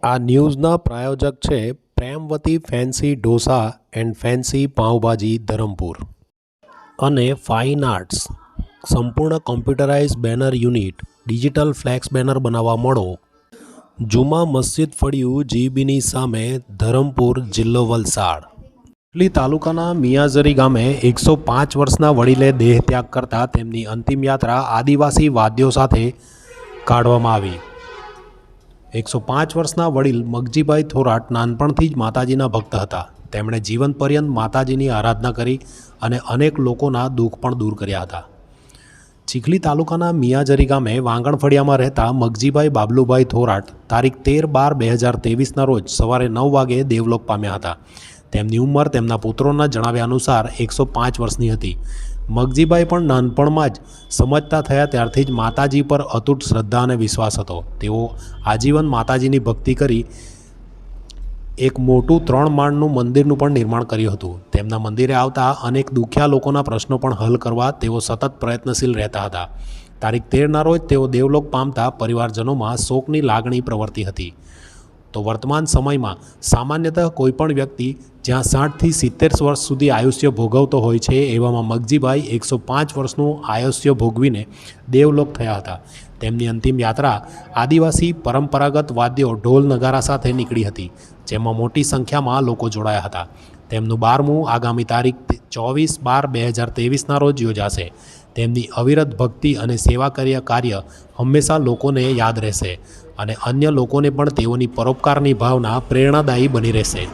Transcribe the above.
આ ન્યૂઝના પ્રાયોજક છે Premvati fancy dosa and fancy pav bhaji Dharampur અને ફાઇન આર્ટ્સ સંપૂર્ણ computerise banner unit digital flex banner બનાવવા મળો જુમા મસ્જિદ ફળિયું જીબીની સામે ધરમપુર જિલ્લો વલસાડ। ચીખલી તાલુકાના મિયાઝરી ગામે 105 વર્ષના વડીલે દેહત્યાગ કરતા તેમની અંતિમ યાત્રા આદિવાસી વાદ્યો સાથે કાઢવામાં આવી। 105 વર્ષના વડીલ મગજીભાઈ થોરાટ નાનપણથી જ માતાજીના ભક્ત હતા। તેમણે જીવન પર્યંત માતાજીની આરાધના કરી અને અનેક લોકોના દુઃખ પણ દૂર કર્યા હતા। ચીખલી તાલુકાના મિયાઝરી ગામે વાંગણફળિયામાં રહેતા મગજીભાઈ બાબલુભાઈ થોરાટ તારીખ 13/12/2023ના રોજ સવારે 9 વાગે દેવલોક પામ્યા હતા। તેમની ઉંમર તેમના પુત્રોના જણાવ્યા અનુસાર 105 વર્ષની હતી। મગજીભાઈ પણ નાનપણમાં જ સમજતા થયા ત્યારથી જ માતાજી પર અતૂટ શ્રદ્ધા અને વિશ્વાસ હતો। તેઓ આજીવન માતાજીની ભક્તિ કરી એક મોટું 3 માળનું મંદિરનું પણ નિર્માણ કર્યું હતું। તેમના મંદિરે આવતા અનેક દુખિયા લોકોના પ્રશ્નો પણ હલ કરવા તેઓ સતત પ્રયત્નશીલ રહેતા હતા। તારીખ 13ના રોજ તેઓ દેવલોક પામતા પરિવારજનોમાં શોકની લાગણી પ્રવર્તી હતી। તો વર્તમાન સમયમાં સામાન્યતઃ કોઈપણ વ્યક્તિ જ્યાં 60થી 70 વર્ષ સુધી આયુષ્ય ભોગવતો હોય છે એવામાં મગજીભાઈ 105 વર્ષનું આયુષ્ય ભોગવીને દેવલોક થયા હતા। તેમની અંતિમ યાત્રા આદિવાસી પરંપરાગત વાદ્યો ઢોલ નગારા સાથે નીકળી હતી, જેમાં મોટી સંખ્યામાં લોકો જોડાયા હતા। તેમનું 12મું આગામી તારીખ 24/12/2023ના રોજ યોજાશે। તેમની અવિરત ભક્તિ અને સેવાકીય કાર્ય હંમેશા લોકોને યાદ રહેશે અને અન્ય લોકોને પણ તેઓની પરોપકારની ભાવના પ્રેરણાદાયી બની રહેશે।